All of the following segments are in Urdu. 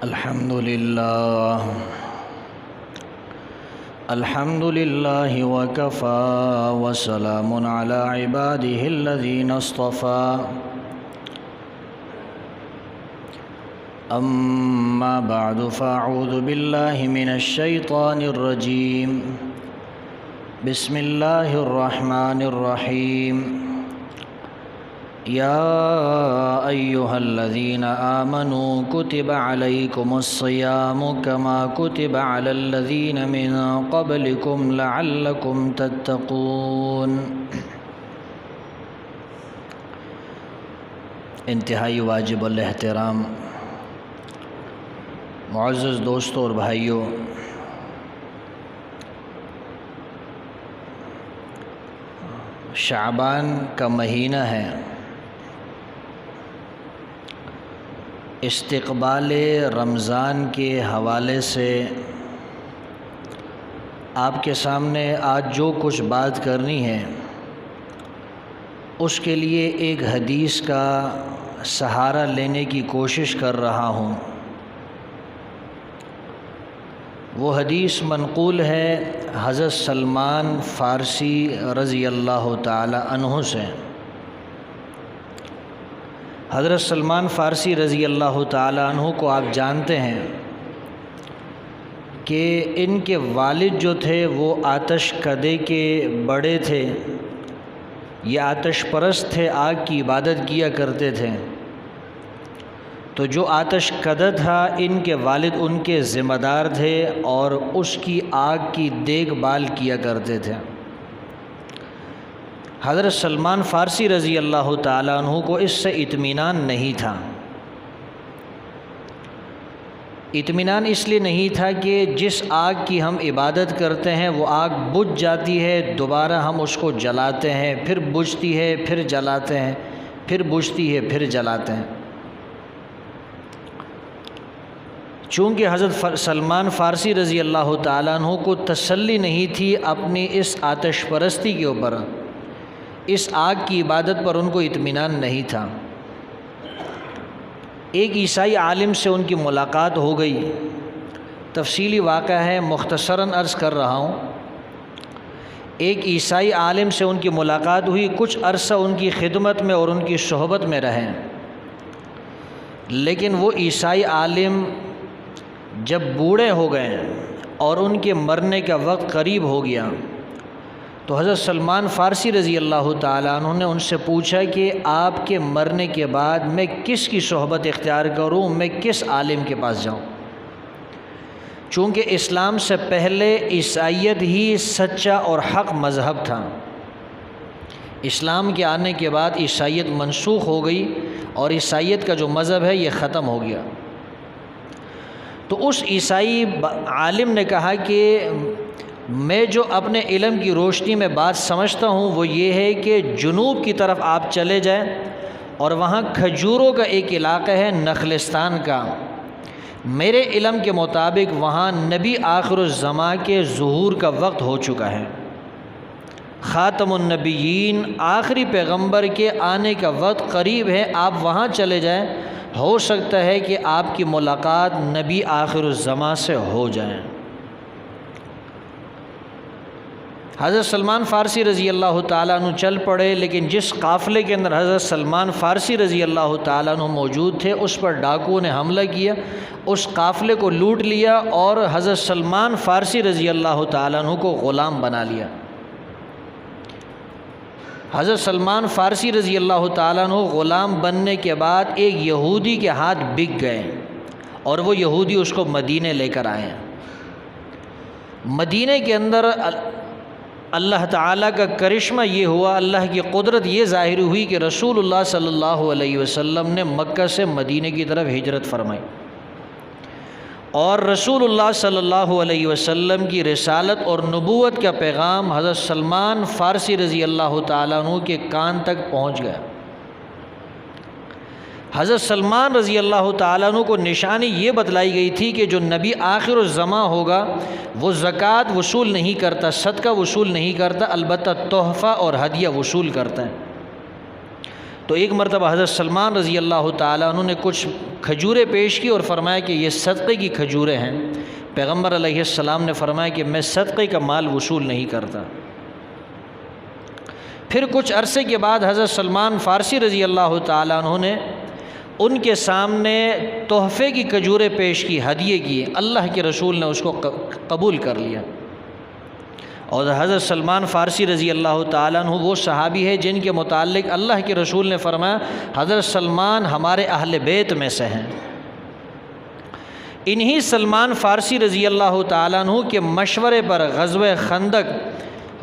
الحمد لله وكفى وسلام على عباده الذين اصطفى أما بعد فأعوذ بالله من الشيطان الرجيم بسم الله الرحمن الرحيم يا أيها الذين آمنوا كتب عليكم الصيام كما كتب على الذين من قبلكم لعلكم تتقون۔ انتہائی واجب الاحترام معزز دوستوں اور بھائیوں، شعبان کا مہینہ ہے۔ استقبال رمضان کے حوالے سے آپ کے سامنے آج جو کچھ بات کرنی ہے اس کے لیے ایک حدیث کا سہارا لینے کی کوشش کر رہا ہوں۔ وہ حدیث منقول ہے حضرت سلمان فارسی رضی اللہ تعالی عنہ سے۔ حضرت سلمان فارسی رضی اللہ تعالی عنہ کو آپ جانتے ہیں کہ ان کے والد جو تھے وہ آتش کدے کے بڑے تھے، یہ آتش پرست تھے، آگ کی عبادت کیا کرتے تھے۔ تو جو آتش کدہ تھا ان کے والد ان کے ذمہ دار تھے اور اس کی آگ کی دیکھ بھال کیا کرتے تھے۔ حضرت سلمان فارسی رضی اللہ تعالیٰ عنہ کو اس سے اطمینان نہیں تھا۔ اطمینان اس لیے نہیں تھا کہ جس آگ کی ہم عبادت کرتے ہیں وہ آگ بجھ جاتی ہے، دوبارہ ہم اس کو جلاتے ہیں، پھر بجھتی ہے، پھر جلاتے ہیں، پھر بجھتی ہے، پھر جلاتے ہیں۔ چونکہ حضرت سلمان فارسی رضی اللہ تعالیٰ عنہ کو تسلی نہیں تھی اپنی اس آتش پرستی کے اوپر، اس آگ کی عبادت پر ان کو اطمینان نہیں تھا۔ ایک عیسائی عالم سے ان کی ملاقات ہو گئی، تفصیلی واقعہ ہے، مختصراً عرض کر رہا ہوں۔ ایک عیسائی عالم سے ان کی ملاقات ہوئی، کچھ عرصہ ان کی خدمت میں اور ان کی صحبت میں رہے، لیکن وہ عیسائی عالم جب بوڑھے ہو گئے اور ان کے مرنے کا وقت قریب ہو گیا تو حضرت سلمان فارسی رضی اللہ تعالیٰ عنہ نے ان سے پوچھا کہ آپ کے مرنے کے بعد میں کس کی صحبت اختیار کروں، میں کس عالم کے پاس جاؤں؟ چونکہ اسلام سے پہلے عیسائیت ہی سچا اور حق مذہب تھا، اسلام کے آنے کے بعد عیسائیت منسوخ ہو گئی اور عیسائیت کا جو مذہب ہے یہ ختم ہو گیا۔ تو اس عیسائی عالم نے کہا کہ میں جو اپنے علم کی روشنی میں بات سمجھتا ہوں وہ یہ ہے کہ جنوب کی طرف آپ چلے جائیں اور وہاں کھجوروں کا ایک علاقہ ہے نخلستان کا، میرے علم کے مطابق وہاں نبی آخر الزماں کے ظہور کا وقت ہو چکا ہے، خاتم النبیین آخری پیغمبر کے آنے کا وقت قریب ہے، آپ وہاں چلے جائیں، ہو سکتا ہے کہ آپ کی ملاقات نبی آخر الزماں سے ہو جائیں۔ حضرت سلمان فارسی رضی اللہ تعالیٰ عنہ چل پڑے، لیکن جس قافلے کے اندر حضرت سلمان فارسی رضی اللہ تعالیٰ عنہ موجود تھے اس پر ڈاکوؤں نے حملہ کیا، اس قافلے کو لوٹ لیا اور حضرت سلمان فارسی رضی اللہ تعالیٰ عنہ کو غلام بنا لیا۔ حضرت سلمان فارسی رضی اللہ تعالیٰ عنہ غلام بننے کے بعد ایک یہودی کے ہاتھ بک گئے اور وہ یہودی اس کو مدینے لے کر آئے۔ مدینے کے اندر اللہ تعالیٰ کا کرشمہ یہ ہوا، اللہ کی قدرت یہ ظاہر ہوئی کہ رسول اللہ صلی اللہ علیہ وسلم نے مکہ سے مدینے کی طرف ہجرت فرمائی، اور رسول اللہ صلی اللہ علیہ وسلم کی رسالت اور نبوت کا پیغام حضرت سلمان فارسی رضی اللہ تعالیٰ عنہ کے کان تک پہنچ گیا۔ حضرت سلمان رضی اللہ تعالیٰ عنہ کو نشانی یہ بتلائی گئی تھی کہ جو نبی آخر الزماں ہوگا وہ زکوٰۃ وصول نہیں کرتا، صدقہ وصول نہیں کرتا، البتہ تحفہ اور ہدیہ وصول کرتا ہے۔ تو ایک مرتبہ حضرت سلمان رضی اللہ تعالیٰ عنہ نے کچھ کھجوریں پیش کی اور فرمایا کہ یہ صدقے کی کھجوریں ہیں۔ پیغمبر علیہ السلام نے فرمایا کہ میں صدقے کا مال وصول نہیں کرتا۔ پھر کچھ عرصے کے بعد حضرت سلمان فارسی رضی اللہ تعالیٰ عنہ نے ان کے سامنے تحفے کی کھجوریں پیش کی، ہدیے کی۔ اللہ کے رسول نے اس کو قبول کر لیا۔ اور حضرت سلمان فارسی رضی اللہ تعالیٰ عنہ وہ صحابی ہے جن کے متعلق اللہ کے رسول نے فرمایا حضرت سلمان ہمارے اہل بیت میں سے ہیں۔ انہی سلمان فارسی رضی اللہ تعالیٰ عنہ کے مشورے پر غزوہ خندق،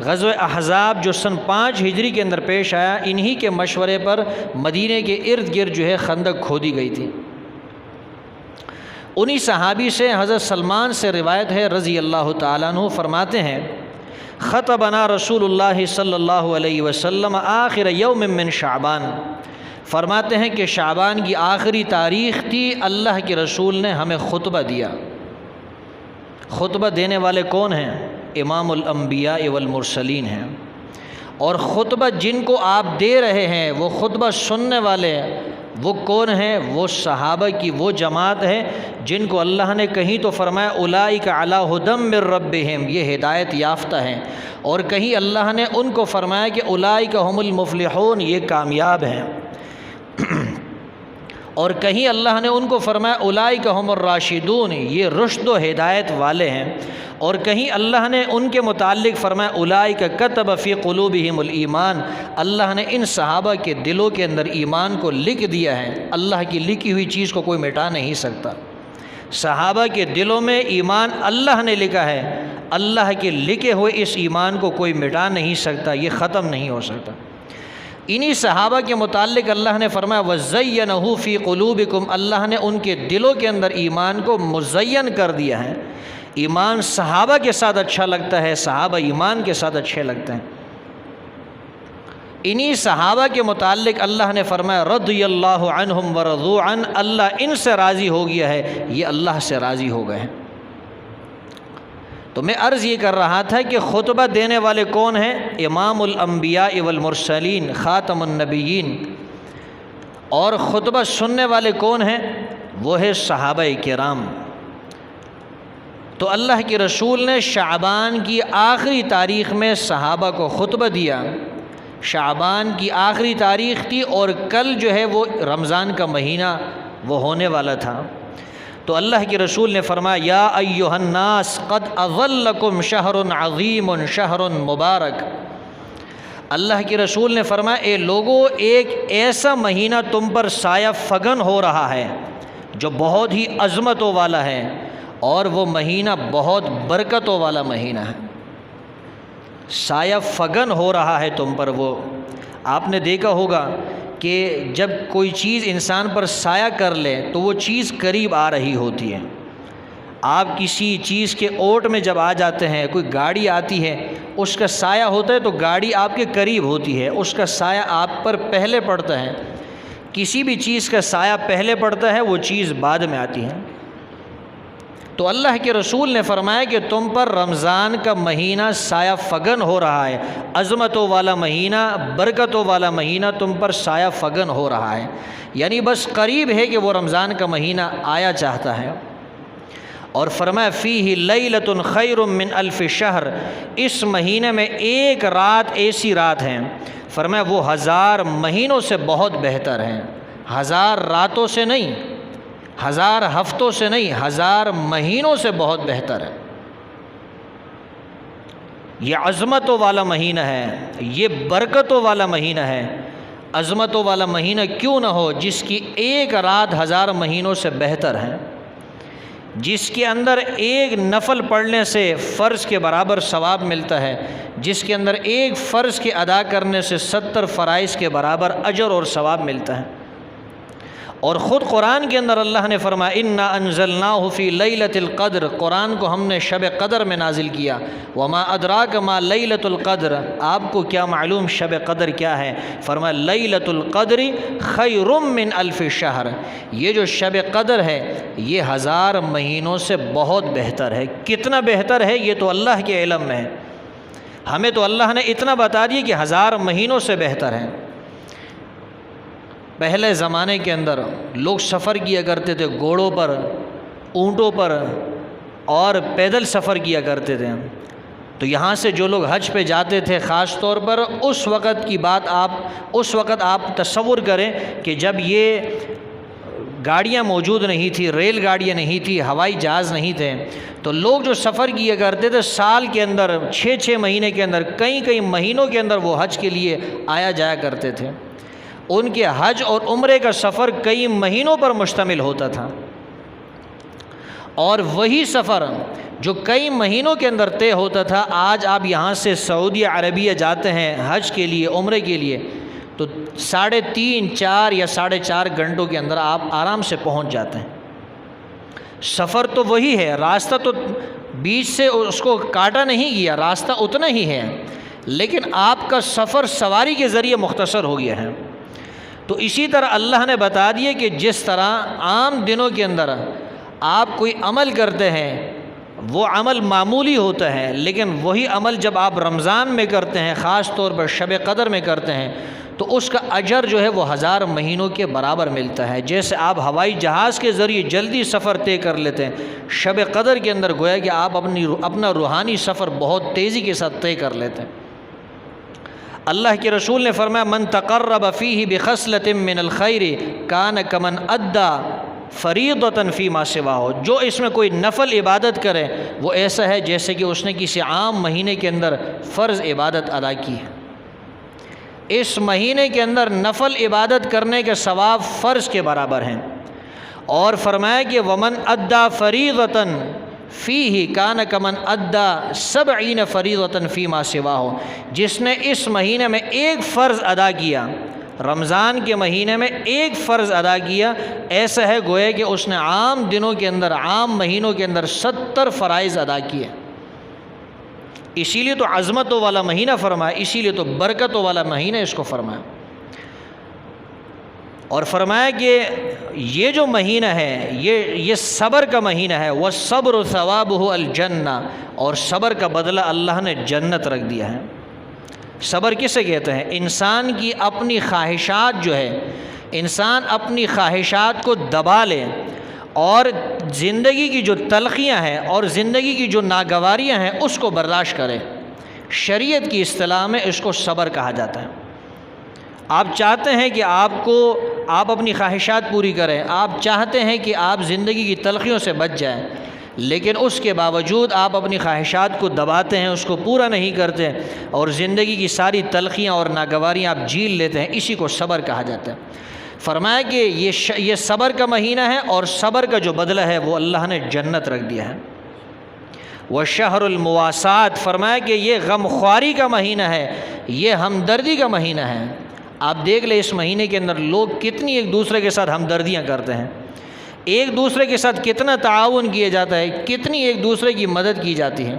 غزوہ احزاب جو سن 5 ہجری کے اندر پیش آیا، انہی کے مشورے پر مدینے کے ارد گرد جو ہے خندق کھودی گئی تھی۔ انہی صحابی سے حضرت سلمان سے روایت ہے رضی اللہ تعالیٰ عنہ، فرماتے ہیں خطبنا رسول اللہ صلی اللہ علیہ وسلم آخر یوم من شعبان، فرماتے ہیں کہ شعبان کی آخری تاریخ تھی، اللہ کے رسول نے ہمیں خطبہ دیا۔ خطبہ دینے والے کون ہیں؟ امام الانبیاء والمرسلین ہیں۔ اور خطبہ جن کو آپ دے رہے ہیں، وہ خطبہ سننے والے وہ کون ہیں؟ وہ صحابہ کی وہ جماعت ہے جن کو اللہ نے کہیں تو فرمایا اولئک علی ھدی من ربہم، یہ ہدایت یافتہ ہیں، اور کہیں اللہ نے ان کو فرمایا کہ اولئک ھم المفلحون، یہ کامیاب ہیں، اور کہیں اللہ نے ان کو فرمایا اولئک ھم الراشدون، یہ رشد و ہدایت والے ہیں، اور کہیں اللہ نے ان کے متعلق فرمایا اولئک کتب فی قلوبہم الایمان، اللہ نے ان صحابہ کے دلوں کے اندر ایمان کو لکھ دیا ہے۔ اللہ کی لکھی ہوئی چیز کو کوئی مٹا نہیں سکتا۔ صحابہ کے دلوں میں ایمان اللہ نے لکھا ہے، اللہ کے لکھے ہوئے اس ایمان کو کوئی مٹا نہیں سکتا، یہ ختم نہیں ہو سکتا۔ انہی صحابہ کے متعلق اللہ نے فرمایا وَزَيَّنَهُ فِي قُلُوبِكُمْ، اللہ نے ان کے دلوں کے اندر ایمان کو مزین کر دیا ہے۔ ایمان صحابہ کے ساتھ اچھا لگتا ہے، صحابہ ایمان کے ساتھ اچھے لگتے ہیں۔ انہی صحابہ کے متعلق اللہ نے فرمایا رضی اللہ عنہم ورضوا عنہ، اللہ ان سے راضی ہو گیا ہے، یہ اللہ سے راضی ہو گئے ہیں۔ تو میں عرض یہ کر رہا تھا کہ خطبہ دینے والے کون ہیں؟ امام الانبیاء والمرسلین، خاتم النبیین، اور خطبہ سننے والے کون ہیں؟ وہ ہے صحابہ کرام۔ تو اللہ کے رسول نے شعبان کی آخری تاریخ میں صحابہ کو خطبہ دیا۔ شعبان کی آخری تاریخ تھی اور کل جو ہے وہ رمضان کا مہینہ وہ ہونے والا تھا۔ تو اللہ کے رسول نے فرمایا یا ایھا الناس قد اظلکم شہر عظیم شہر مبارک، اللہ کے رسول نے فرمایا اے لوگو، ایک ایسا مہینہ تم پر سایہ فگن ہو رہا ہے جو بہت ہی عظمتوں والا ہے، اور وہ مہینہ بہت برکتوں والا مہینہ ہے۔ سایہ فگن ہو رہا ہے تم پر۔ وہ آپ نے دیکھا ہوگا کہ جب کوئی چیز انسان پر سایہ کر لے تو وہ چیز قریب آ رہی ہوتی ہے۔ آپ کسی چیز کے اوٹ میں جب آ جاتے ہیں، کوئی گاڑی آتی ہے، اس کا سایہ ہوتا ہے تو گاڑی آپ کے قریب ہوتی ہے، اس کا سایہ آپ پر پہلے پڑتا ہے۔ کسی بھی چیز کا سایہ پہلے پڑتا ہے، وہ چیز بعد میں آتی ہے۔ تو اللہ کے رسول نے فرمایا کہ تم پر رمضان کا مہینہ سایہ فگن ہو رہا ہے، عظمتوں والا مہینہ، برکتوں والا مہینہ تم پر سایہ فگن ہو رہا ہے، یعنی بس قریب ہے کہ وہ رمضان کا مہینہ آیا چاہتا ہے۔ اور فرمایا فیہ لیلۃ خیر من الف شہر، اس مہینے میں ایک رات ایسی رات ہے، فرمایا وہ 1000 مہینوں سے بہت بہتر ہے۔ 1000 راتوں سے نہیں، 1000 ہفتوں سے نہیں، 1000 مہینوں سے بہت بہتر ہے۔ یہ عظمتوں والا مہینہ ہے، یہ برکتوں والا مہینہ ہے۔ عظمتوں والا مہینہ کیوں نہ ہو جس کی ایک رات 1000 مہینوں سے بہتر ہے، جس کے اندر ایک نفل پڑھنے سے فرض کے برابر ثواب ملتا ہے، جس کے اندر ایک فرض کے ادا کرنے سے 70 فرائض کے برابر اجر اور ثواب ملتا ہے۔ اور خود قرآن کے اندر اللہ نے فرمایا انا انزلناہ فی لیلۃ القدر، قرآن کو ہم نے شب قدر میں نازل کیا۔ وما ادراک ما لیلۃ القدر، آپ کو کیا معلوم شب قدر کیا ہے؟ فرمایا لیلۃ القدر خیر من الف شہر، یہ جو شب قدر ہے یہ 1000 مہینوں سے بہت بہتر ہے۔ کتنا بہتر ہے یہ تو اللہ کے علم میں ہے، ہمیں تو اللہ نے اتنا بتا دیا کہ 1000 مہینوں سے بہتر ہے۔ پہلے زمانے کے اندر لوگ سفر کیا کرتے تھے گھوڑوں پر، اونٹوں پر اور پیدل سفر کیا کرتے تھے۔ تو یہاں سے جو لوگ حج پہ جاتے تھے خاص طور پر اس وقت کی بات اس وقت آپ تصور کریں کہ جب یہ گاڑیاں موجود نہیں تھی، ریل گاڑیاں نہیں تھی، ہوائی جہاز نہیں تھے، تو لوگ جو سفر کیا کرتے تھے سال کے اندر 6 مہینے کے اندر کئی مہینوں کے اندر وہ حج کے لیے آیا جایا کرتے تھے۔ ان کے حج اور عمرے کا سفر کئی مہینوں پر مشتمل ہوتا تھا، اور وہی سفر جو کئی مہینوں کے اندر طے ہوتا تھا، آج آپ یہاں سے سعودی عربیہ جاتے ہیں حج کے لیے، عمرے کے لیے، تو 3.5 4 یا 4.5 گھنٹوں کے اندر آپ آرام سے پہنچ جاتے ہیں۔ سفر تو وہی ہے، راستہ تو بیچ سے اس کو کاٹا نہیں گیا، راستہ اتنا ہی ہے، لیکن آپ کا سفر سواری کے ذریعے مختصر ہو گیا ہے۔ تو اسی طرح اللہ نے بتا دیا کہ جس طرح عام دنوں کے اندر آپ کوئی عمل کرتے ہیں وہ عمل معمولی ہوتا ہے، لیکن وہی عمل جب آپ رمضان میں کرتے ہیں، خاص طور پر شب قدر میں کرتے ہیں، تو اس کا اجر جو ہے وہ 1000 مہینوں کے برابر ملتا ہے۔ جیسے آپ ہوائی جہاز کے ذریعے جلدی سفر طے کر لیتے ہیں، شب قدر کے اندر گویا کہ آپ اپنا روحانی سفر بہت تیزی کے ساتھ طے کر لیتے ہیں۔ اللہ کے رسول نے فرمایا من تقرب فیہ بخصلۃ من الخیر کان کمن ادی فریضۃ فیما سواہ، جو اس میں کوئی نفل عبادت کرے وہ ایسا ہے جیسے کہ اس نے کسی عام مہینے کے اندر فرض عبادت ادا کی ہے۔ اس مہینے کے اندر نفل عبادت کرنے کے ثواب فرض کے برابر ہیں، اور فرمایا کہ ومن ادی فریضۃ فیہ کان کمن ادی 70 فریضۃ فیما سواہ، جس نے اس مہینے میں ایک فرض ادا کیا، رمضان کے مہینے میں ایک فرض ادا کیا، ایسا ہے گویا کہ اس نے عام دنوں کے اندر، عام مہینوں کے اندر 70 فرائض ادا کیے۔ اسی لیے تو عظمتوں والا مہینہ فرمایا، اسی لیے تو برکتوں والا مہینہ اس کو فرمایا، اور فرمایا کہ یہ جو مہینہ ہے یہ صبر کا مہینہ ہے، والصبر ثوابہ الجنہ، اور صبر کا بدلہ اللہ نے جنت رکھ دیا ہے۔ صبر کسے کہتے ہیں؟ انسان کی اپنی خواہشات جو ہے، انسان اپنی خواہشات کو دبا لے اور زندگی کی جو تلخیاں ہیں اور زندگی کی جو ناگواریاں ہیں اس کو برداشت کرے، شریعت کی اصطلاح میں اس کو صبر کہا جاتا ہے۔ آپ چاہتے ہیں کہ آپ اپنی خواہشات پوری کریں، آپ چاہتے ہیں کہ آپ زندگی کی تلخیوں سے بچ جائیں، لیکن اس کے باوجود آپ اپنی خواہشات کو دباتے ہیں، اس کو پورا نہیں کرتے، اور زندگی کی ساری تلخیاں اور ناگواریاں آپ جھیل لیتے ہیں، اسی کو صبر کہا جاتا ہے۔ فرمایا کہ یہ صبر کا مہینہ ہے، اور صبر کا جو بدلہ ہے وہ اللہ نے جنت رکھ دیا ہے۔ وشہر المواسات، فرمایا کہ یہ غم خواری کا مہینہ ہے، یہ ہمدردی کا مہینہ ہے۔ آپ دیکھ لیں اس مہینے کے اندر لوگ کتنی ایک دوسرے کے ساتھ ہمدردیاں کرتے ہیں، ایک دوسرے کے ساتھ کتنا تعاون کیا جاتا ہے، کتنی ایک دوسرے کی مدد کی جاتی ہے۔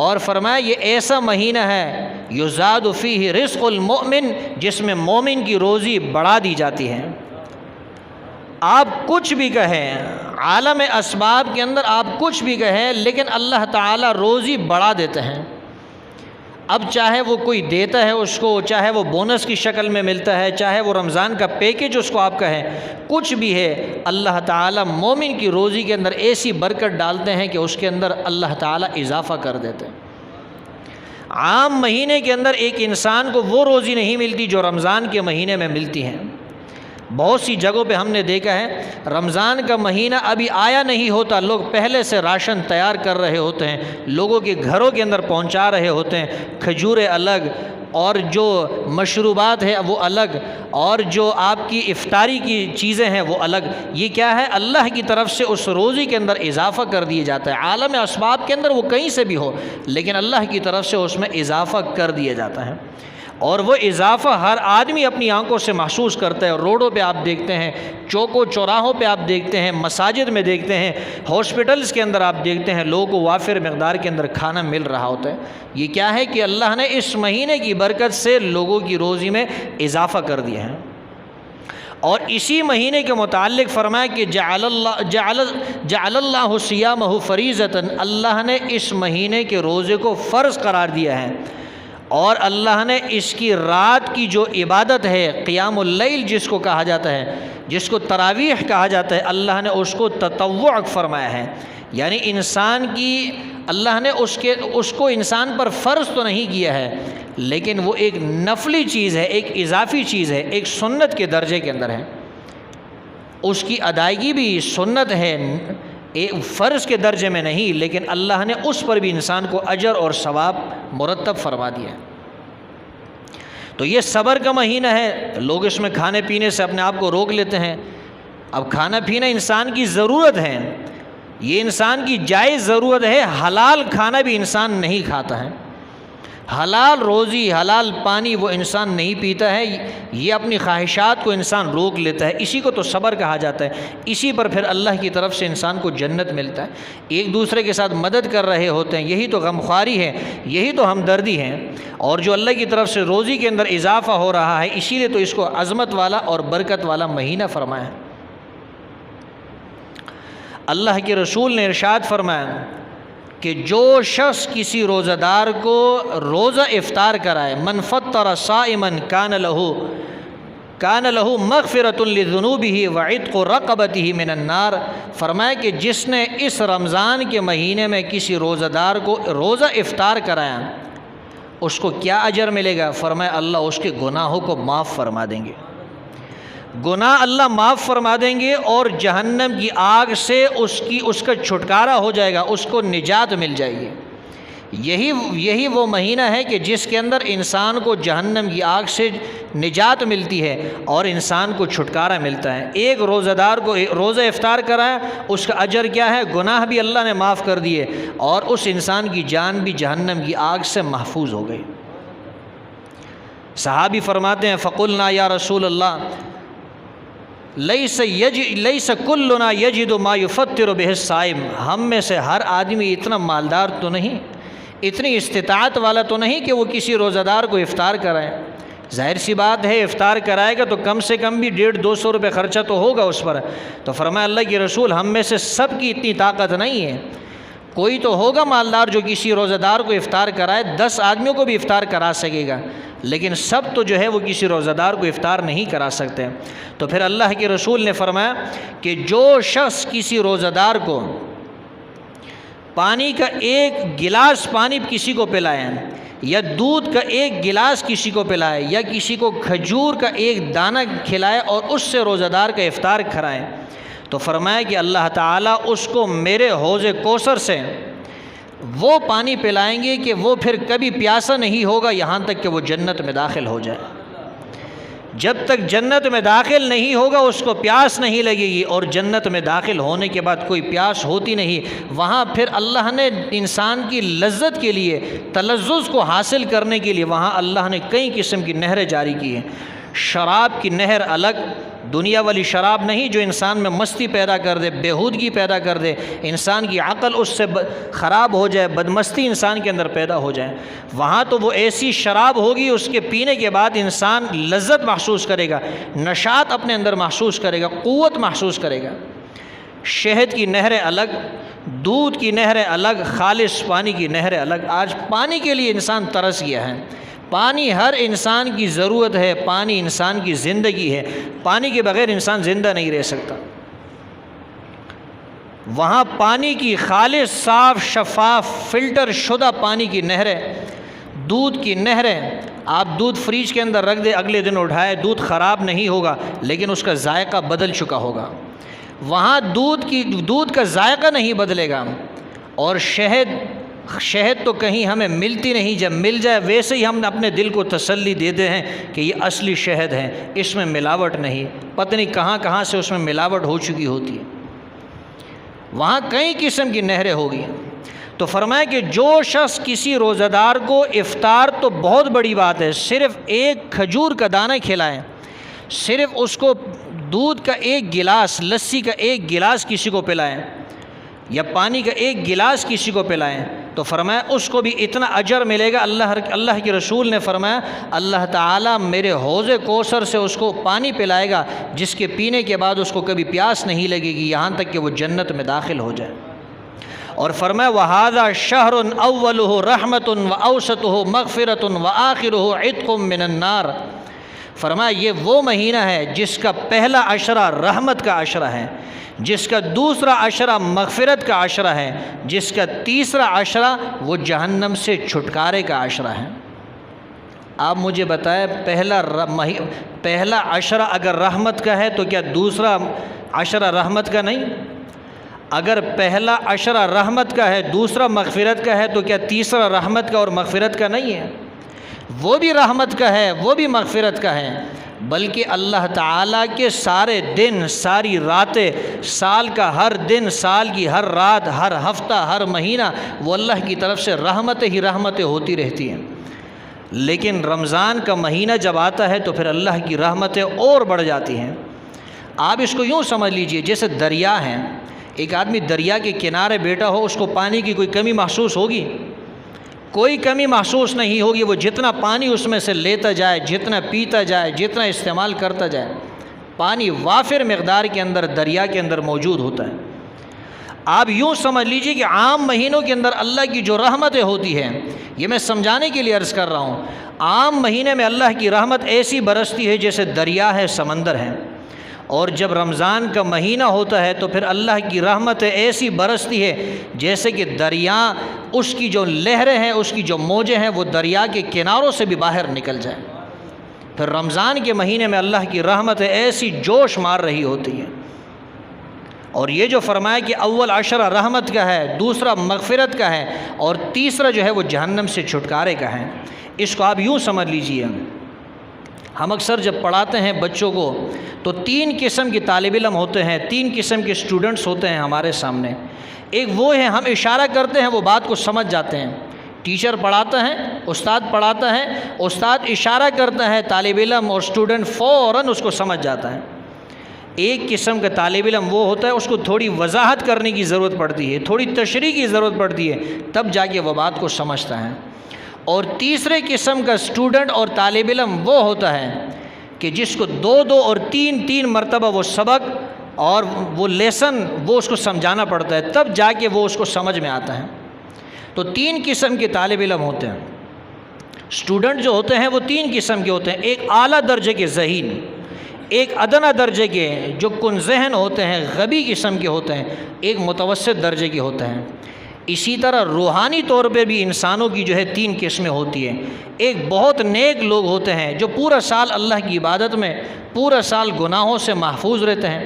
اور فرمایا یہ ایسا مہینہ ہے یزاد فیہ رزق المؤمن، جس میں مومن کی روزی بڑھا دی جاتی ہے۔ آپ کچھ بھی کہیں، عالم اسباب کے اندر آپ کچھ بھی کہیں، لیکن اللہ تعالیٰ روزی بڑھا دیتے ہیں۔ اب چاہے وہ کوئی دیتا ہے اس کو، چاہے وہ بونس کی شکل میں ملتا ہے، چاہے وہ رمضان کا پیکج اس کو آپ کہیں، کچھ بھی ہے، اللہ تعالیٰ مومن کی روزی کے اندر ایسی برکت ڈالتے ہیں کہ اس کے اندر اللہ تعالیٰ اضافہ کر دیتے ہیں۔ عام مہینے کے اندر ایک انسان کو وہ روزی نہیں ملتی جو رمضان کے مہینے میں ملتی ہے۔ بہت سی جگہوں پہ ہم نے دیکھا ہے رمضان کا مہینہ ابھی آیا نہیں ہوتا، لوگ پہلے سے راشن تیار کر رہے ہوتے ہیں، لوگوں کے گھروں کے اندر پہنچا رہے ہوتے ہیں، کھجوریں الگ، اور جو مشروبات ہیں وہ الگ، اور جو آپ کی افطاری کی چیزیں ہیں وہ الگ۔ یہ کیا ہے؟ اللہ کی طرف سے اس روزی کے اندر اضافہ کر دیا جاتا ہے۔ عالم اسباب کے اندر وہ کہیں سے بھی ہو، لیکن اللہ کی طرف سے اس میں اضافہ کر دیا جاتا ہے، اور وہ اضافہ ہر آدمی اپنی آنکھوں سے محسوس کرتا ہے۔ روڈوں پہ آپ دیکھتے ہیں، چوکوں چوراہوں پہ آپ دیکھتے ہیں، مساجد میں دیکھتے ہیں، ہاسپٹلز کے اندر آپ دیکھتے ہیں، لوگوں کو وافر مقدار کے اندر کھانا مل رہا ہوتا ہے۔ یہ کیا ہے کہ اللہ نے اس مہینے کی برکت سے لوگوں کی روزی میں اضافہ کر دیا ہے۔ اور اسی مہینے کے متعلق فرمایا کہ جعل اللہ صیامہ فریضۃ، اللہ نے اس مہینے کے روزے کو فرض قرار دیا ہے، اور اللہ نے اس کی رات کی جو عبادت ہے قیام اللیل جس کو کہا جاتا ہے، جس کو تراویح کہا جاتا ہے، اللہ نے اس کو تطوع فرمایا ہے، یعنی انسان کی اللہ نے اس کو انسان پر فرض تو نہیں کیا ہے، لیکن وہ ایک نفلی چیز ہے، ایک اضافی چیز ہے، ایک سنت کے درجے کے اندر ہے، اس کی ادائیگی بھی سنت ہے، فرض کے درجے میں نہیں، لیکن اللہ نے اس پر بھی انسان کو اجر اور ثواب مرتب فرما دیا ہے۔ تو یہ صبر کا مہینہ ہے، لوگ اس میں کھانے پینے سے اپنے آپ کو روک لیتے ہیں۔ اب کھانا پینا انسان کی ضرورت ہے، یہ انسان کی جائز ضرورت ہے، حلال کھانا بھی انسان نہیں کھاتا ہے، حلال روزی حلال پانی وہ انسان نہیں پیتا ہے، یہ اپنی خواہشات کو انسان روک لیتا ہے، اسی کو تو صبر کہا جاتا ہے، اسی پر پھر اللہ کی طرف سے انسان کو جنت ملتا ہے۔ ایک دوسرے کے ساتھ مدد کر رہے ہوتے ہیں، یہی تو غمخواری ہے، یہی تو ہمدردی ہے، اور جو اللہ کی طرف سے روزی کے اندر اضافہ ہو رہا ہے، اسی لیے تو اس کو عظمت والا اور برکت والا مہینہ فرمایا ہے۔ اللہ کے رسول نے ارشاد فرمایا کہ جو شخص کسی روزہ دار کو روزہ افطار کرائے، من فطر صائما کان لہ مغفرۃ لذنوبہ وعتق رقبتہ من النار، فرمایا کہ جس نے اس رمضان کے مہینے میں کسی روزہ دار کو روزہ افطار کرایا، اس کو کیا اجر ملے گا؟ فرمایا اللہ اس کے گناہوں کو معاف فرما دیں گے، گناہ اللہ معاف فرما دیں گے، اور جہنم کی آگ سے اس کا چھٹکارا ہو جائے گا، اس کو نجات مل جائے گی۔ یہی وہ مہینہ ہے کہ جس کے اندر انسان کو جہنم کی آگ سے نجات ملتی ہے اور انسان کو چھٹکارا ملتا ہے۔ ایک روزہ دار کو روزہ افطار کرایا، اس کا اجر کیا ہے؟ گناہ بھی اللہ نے معاف کر دیے، اور اس انسان کی جان بھی جہنم کی آگ سے محفوظ ہو گئی۔ صحابی فرماتے ہیں فقلنا یا رسول اللہ لیس کلنا یجد ما یفطر بہ الصائم، ہم میں سے ہر آدمی اتنا مالدار تو نہیں، اتنی استطاعت والا تو نہیں کہ وہ کسی روزہ دار کو افطار کرائے۔ ظاہر سی بات ہے افطار کرائے گا تو کم سے کم بھی 150-200 روپے خرچہ تو ہوگا اس پر۔ تو فرمایا اللہ کے رسول ہم میں سے سب کی اتنی طاقت نہیں ہے، کوئی تو ہوگا مالدار جو کسی روزہ دار کو افطار کرائے، 10 آدمیوں کو بھی افطار کرا سکے گا، لیکن سب تو جو ہے وہ کسی روزہ دار کو افطار نہیں کرا سکتے۔ تو پھر اللہ کے رسول نے فرمایا کہ جو شخص کسی روزہ دار کو پانی کا ایک گلاس پانی کسی کو پلائے، یا دودھ کا ایک گلاس کسی کو پلائے، یا کسی کو کھجور کا ایک دانہ کھلائے اور اس سے روزہ دار کا افطار کرائے، تو فرمایا کہ اللہ تعالیٰ اس کو میرے حوض کوثر سے وہ پانی پلائیں گے کہ وہ پھر کبھی پیاسا نہیں ہوگا یہاں تک کہ وہ جنت میں داخل ہو جائے۔ جب تک جنت میں داخل نہیں ہوگا اس کو پیاس نہیں لگے گی، اور جنت میں داخل ہونے کے بعد کوئی پیاس ہوتی نہیں۔ وہاں پھر اللہ نے انسان کی لذت کے لیے، تلذذ کو حاصل کرنے کے لیے وہاں اللہ نے کئی قسم کی نہریں جاری کی ہیں۔ شراب کی نہر الگ، دنیا والی شراب نہیں جو انسان میں مستی پیدا کر دے، بےہودگی پیدا کر دے، انسان کی عقل اس سے خراب ہو جائے، بدمستی انسان کے اندر پیدا ہو جائے۔ وہاں تو وہ ایسی شراب ہوگی اس کے پینے کے بعد انسان لذت محسوس کرے گا، نشاط اپنے اندر محسوس کرے گا، قوت محسوس کرے گا۔ شہد کی نہریں الگ، دودھ کی نہریں الگ، خالص پانی کی نہریں الگ۔ آج پانی کے لیے انسان ترس گیا ہے، پانی ہر انسان کی ضرورت ہے، پانی انسان کی زندگی ہے، پانی کے بغیر انسان زندہ نہیں رہ سکتا۔ وہاں پانی کی خالص صاف شفاف فلٹر شدہ پانی کی نہریں، دودھ کی نہریں، آپ دودھ فریج کے اندر رکھ دیں، اگلے دن اٹھائے دودھ خراب نہیں ہوگا لیکن اس کا ذائقہ بدل چکا ہوگا۔ وہاں دودھ کا ذائقہ نہیں بدلے گا۔ اور شہد تو کہیں ہمیں ملتی نہیں، جب مل جائے ویسے ہی ہم اپنے دل کو تسلی دیتے ہیں کہ یہ اصلی شہد ہے، اس میں ملاوٹ نہیں، پتہ نہیں کہاں سے اس میں ملاوٹ ہو چکی ہوتی ہے۔ وہاں کئی قسم کی نہریں ہوگی۔ تو فرمایا کہ جو شخص کسی روزہ دار کو افطار تو بہت بڑی بات ہے، صرف ایک کھجور کا دانہ کھلائیں، صرف اس کو دودھ کا ایک گلاس، لسی کا ایک گلاس کسی کو پلائیں، یا پانی کا ایک گلاس کسی کو پلائیں، تو فرمایا اس کو بھی اتنا اجر ملے گا۔ اللہ کے رسول نے فرمایا اللہ تعالیٰ میرے حوض کوثر سے اس کو پانی پلائے گا جس کے پینے کے بعد اس کو کبھی پیاس نہیں لگے گی یہاں تک کہ وہ جنت میں داخل ہو جائے۔ اور فرمایا وَهَذَا شَهْرٌ أَوَّلُهُ رَحْمَةٌ وَأَوْسَطُهُ مَغْفِرَةٌ وَآخِرُهُ عِتْقٌ مِّنَ النَّارِ۔ فرمایا یہ وہ مہینہ ہے جس کا پہلا عشرہ رحمت کا عشرہ ہے، جس کا دوسرا عشرہ مغفرت کا عشرہ ہے، جس کا تیسرا عشرہ وہ جہنم سے چھٹکارے کا عشرہ ہے۔ آپ مجھے بتائیں پہلا عشرہ اگر رحمت کا ہے تو کیا دوسرا عشرہ رحمت کا نہیں؟ اگر پہلا عشرہ رحمت کا ہے دوسرا مغفرت کا ہے تو کیا تیسرا رحمت کا اور مغفرت کا نہیں ہے؟ وہ بھی رحمت کا ہے، وہ بھی مغفرت کا ہے، بلکہ اللہ تعالیٰ کے سارے دن، ساری راتیں، سال کا ہر دن، سال کی ہر رات، ہر ہفتہ، ہر مہینہ وہ اللہ کی طرف سے رحمتیں ہی رحمتیں ہوتی رہتی ہیں۔ لیکن رمضان کا مہینہ جب آتا ہے تو پھر اللہ کی رحمتیں اور بڑھ جاتی ہیں۔ آپ اس کو یوں سمجھ لیجئے جیسے دریا ہیں، ایک آدمی دریا کے کنارے بیٹھا ہو، اس کو پانی کی کوئی کمی محسوس ہوگی؟ کوئی کمی محسوس نہیں ہوگی، وہ جتنا پانی اس میں سے لیتا جائے، جتنا پیتا جائے، جتنا استعمال کرتا جائے، پانی وافر مقدار کے اندر دریا کے اندر موجود ہوتا ہے۔ آپ یوں سمجھ لیجئے کہ عام مہینوں کے اندر اللہ کی جو رحمتیں ہوتی ہیں، یہ میں سمجھانے کے لیے عرض کر رہا ہوں، عام مہینے میں اللہ کی رحمت ایسی برستی ہے جیسے دریا ہے، سمندر ہے، اور جب رمضان کا مہینہ ہوتا ہے تو پھر اللہ کی رحمت ایسی برستی ہے جیسے کہ دریا، اس کی جو لہریں ہیں، اس کی جو موجیں ہیں، وہ دریا کے کناروں سے بھی باہر نکل جائیں۔ پھر رمضان کے مہینے میں اللہ کی رحمت ایسی جوش مار رہی ہوتی ہیں۔ اور یہ جو فرمایا کہ اول عشرہ رحمت کا ہے، دوسرا مغفرت کا ہے، اور تیسرا جو ہے وہ جہنم سے چھٹکارے کا ہے، اس کو آپ یوں سمجھ لیجئے۔ ہم اکثر جب پڑھاتے ہیں بچوں کو تو 3 قسم کے طالب علم ہوتے ہیں، 3 قسم کے اسٹوڈنٹس ہوتے ہیں ہمارے سامنے۔ ایک وہ ہیں ہم اشارہ کرتے ہیں وہ بات کو سمجھ جاتے ہیں، ٹیچر پڑھاتا ہے، استاد پڑھاتا ہے، استاد اشارہ کرتا ہے، طالب علم اور اسٹوڈنٹ فوراً اس کو سمجھ جاتا ہے۔ ایک قسم کا طالب علم وہ ہوتا ہے اس کو تھوڑی وضاحت کرنے کی ضرورت پڑتی ہے، تھوڑی تشریح کی ضرورت پڑتی ہے، تب جا کے وہ بات کو سمجھتا ہے۔ اور تیسرے قسم کا اسٹوڈنٹ اور طالب علم وہ ہوتا ہے کہ جس کو 2 اور 3 مرتبہ وہ سبق اور وہ لیسن وہ اس کو سمجھانا پڑتا ہے، تب جا کے وہ اس کو سمجھ میں آتا ہے۔ تو 3 قسم کے طالب علم ہوتے ہیں۔ اسٹوڈنٹ جو ہوتے ہیں وہ 3 قسم کے ہوتے ہیں، ایک اعلیٰ درجے کے ذہین، ایک ادنیٰ درجے کے جو کن ذہن ہوتے ہیں، غبی قسم کے ہوتے ہیں، ایک متوسط درجے کے ہوتے ہیں۔ اسی طرح روحانی طور پہ بھی انسانوں کی جو ہے 3 قسمیں ہوتی ہیں۔ ایک بہت نیک لوگ ہوتے ہیں جو پورا سال اللہ کی عبادت میں، پورا سال گناہوں سے محفوظ رہتے ہیں،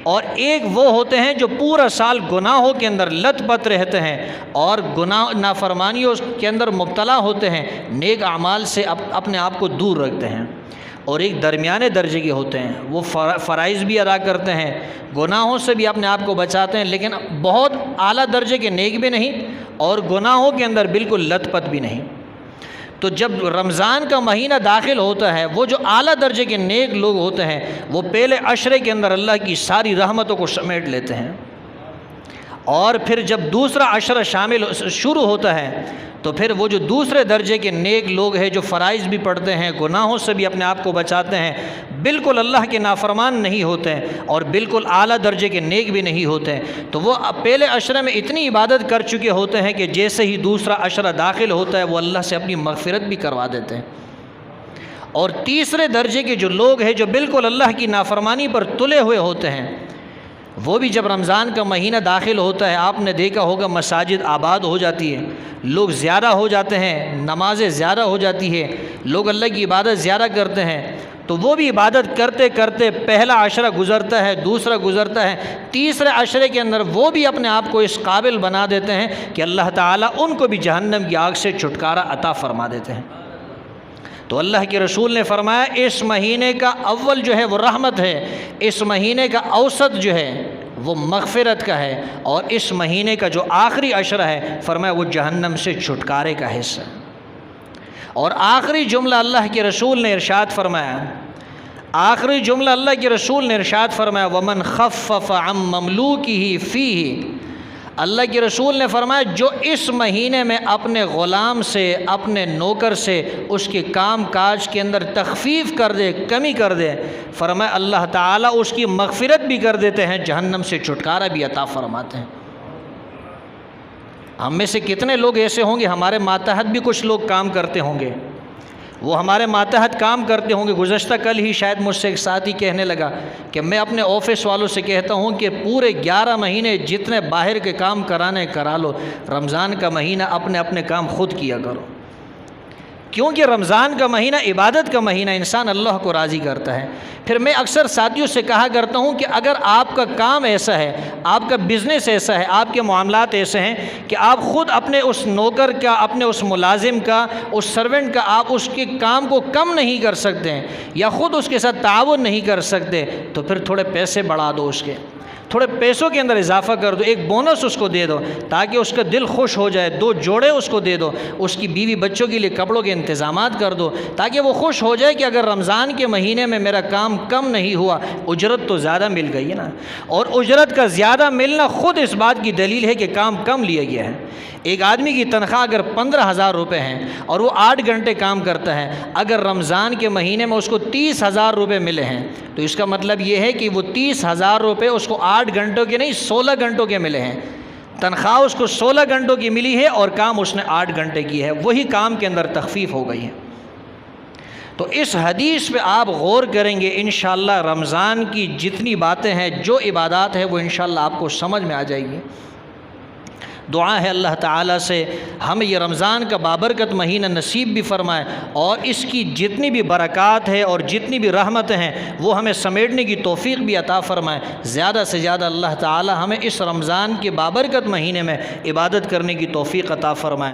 اور ایک وہ ہوتے ہیں جو پورا سال گناہوں کے اندر لت پت رہتے ہیں اور گناہ نافرمانیوں کے اندر مبتلا ہوتے ہیں، نیک اعمال سے اپنے آپ کو دور رکھتے ہیں۔ اور ایک درمیانے درجے کے ہوتے ہیں، وہ فرائض بھی ادا کرتے ہیں، گناہوں سے بھی اپنے آپ کو بچاتے ہیں، لیکن بہت اعلیٰ درجے کے نیک بھی نہیں اور گناہوں کے اندر بالکل لت پت بھی نہیں۔ تو جب رمضان کا مہینہ داخل ہوتا ہے، وہ جو اعلیٰ درجے کے نیک لوگ ہوتے ہیں وہ پہلے عشرے کے اندر اللہ کی ساری رحمتوں کو سمیٹ لیتے ہیں، اور پھر جب دوسرا عشرہ شروع ہوتا ہے تو پھر وہ جو دوسرے درجے کے نیک لوگ ہیں جو فرائض بھی پڑھتے ہیں، گناہوں سے بھی اپنے آپ کو بچاتے ہیں، بالکل اللہ کے نافرمان نہیں ہوتے ہیں اور بالکل اعلیٰ درجے کے نیک بھی نہیں ہوتے ہیں، تو وہ پہلے عشرے میں اتنی عبادت کر چکے ہوتے ہیں کہ جیسے ہی دوسرا عشرہ داخل ہوتا ہے وہ اللہ سے اپنی مغفرت بھی کروا دیتے ہیں۔ اور تیسرے درجے کے جو لوگ ہیں جو بالکل اللہ کی نافرمانی پر تلے ہوئے ہوتے ہیں، وہ بھی جب رمضان کا مہینہ داخل ہوتا ہے، آپ نے دیکھا ہوگا مساجد آباد ہو جاتی ہے، لوگ زیادہ ہو جاتے ہیں، نمازیں زیادہ ہو جاتی ہے، لوگ اللہ کی عبادت زیادہ کرتے ہیں، تو وہ بھی عبادت کرتے کرتے پہلا عشرہ گزرتا ہے، دوسرا گزرتا ہے، تیسرے عشرے کے اندر وہ بھی اپنے آپ کو اس قابل بنا دیتے ہیں کہ اللہ تعالیٰ ان کو بھی جہنم کی آگ سے چھٹکارا عطا فرما دیتے ہیں۔ تو اللہ کے رسول نے فرمایا اس مہینے کا اول جو ہے وہ رحمت ہے، اس مہینے کا اوسط جو ہے وہ مغفرت کا ہے، اور اس مہینے کا جو آخری عشرہ ہے فرمایا وہ جہنم سے چھٹکارے کا حصہ ہے۔ اور آخری جملہ اللہ کے رسول نے ارشاد فرمایا، آخری جملہ اللہ کے رسول نے ارشاد فرمایا وَمَنْ خَفَّفَ عَنْ مَمْلُوكِهِ فِيهِ، اللہ کے رسول نے فرمایا جو اس مہینے میں اپنے غلام سے، اپنے نوکر سے اس کے کام کاج کے اندر تخفیف کر دے، کمی کر دے، فرمایا اللہ تعالیٰ اس کی مغفرت بھی کر دیتے ہیں، جہنم سے چھٹکارا بھی عطا فرماتے ہیں۔ ہم میں سے کتنے لوگ ایسے ہوں گے، ہمارے ماتحت بھی کچھ لوگ کام کرتے ہوں گے، وہ ہمارے ماتحت کام کرتے ہوں گے۔ گزشتہ کل ہی شاید مجھ سے ایک ساتھی کہنے لگا کہ میں اپنے آفس والوں سے کہتا ہوں کہ پورے 11 مہینے جتنے باہر کے کام کرانے کرا لو، رمضان کا مہینہ اپنے اپنے کام خود کیا کرو، کیونکہ رمضان کا مہینہ عبادت کا مہینہ، انسان اللہ کو راضی کرتا ہے۔ پھر میں اکثر ساتھیوں سے کہا کرتا ہوں کہ اگر آپ کا کام ایسا ہے، آپ کا بزنس ایسا ہے، آپ کے معاملات ایسے ہیں کہ آپ خود اپنے اس نوکر کا، اپنے اس ملازم کا، اس سرونٹ کا آپ اس کے کام کو کم نہیں کر سکتے ہیں یا خود اس کے ساتھ تعاون نہیں کر سکتے، تو پھر تھوڑے پیسے بڑھا دو، اس کے تھوڑے پیسوں کے اندر اضافہ کر دو، ایک بونس اس کو دے دو تاکہ اس کا دل خوش ہو جائے، 2 جوڑے اس کو دے دو، اس کی بیوی بچوں کے لیے کپڑوں کے انتظامات کر دو تاکہ وہ خوش ہو جائے کہ اگر رمضان کے مہینے میں میرا کام کم نہیں ہوا، اجرت تو زیادہ مل گئی ہے نا۔ اور اجرت کا زیادہ ملنا خود اس بات کی دلیل ہے کہ کام کم لیا گیا ہے۔ ایک آدمی کی تنخواہ اگر 15,000 روپے ہیں اور وہ 8 گھنٹے کام کرتا ہے، اگر رمضان کے مہینے میں اس کو 30,000 روپے ملے ہیں تو اس کا مطلب یہ ہے کہ وہ 30,000 روپے اس کو 8 گھنٹوں کے نہیں 16 گھنٹوں کے ملے ہیں۔ تنخواہ اس کو 16 گھنٹوں کی ملی ہے اور کام اس نے 8 گھنٹے کی ہے، وہی کام کے اندر تخفیف ہو گئی ہے۔ تو اس حدیث پہ آپ غور کریں گے، انشاءاللہ رمضان کی جتنی باتیں ہیں، جو عبادات ہیں، وہ انشاءاللہ آپ کو سمجھ میں آ جائے گی۔ دعا ہے اللہ تعالیٰ سے ہمیں یہ رمضان کا بابرکت مہینہ نصیب بھی فرمائے اور اس کی جتنی بھی برکات ہے اور جتنی بھی رحمتیں ہیں وہ ہمیں سمیٹنے کی توفیق بھی عطا فرمائے۔ زیادہ سے زیادہ اللہ تعالیٰ ہمیں اس رمضان کے بابرکت مہینے میں عبادت کرنے کی توفیق عطا فرمائے۔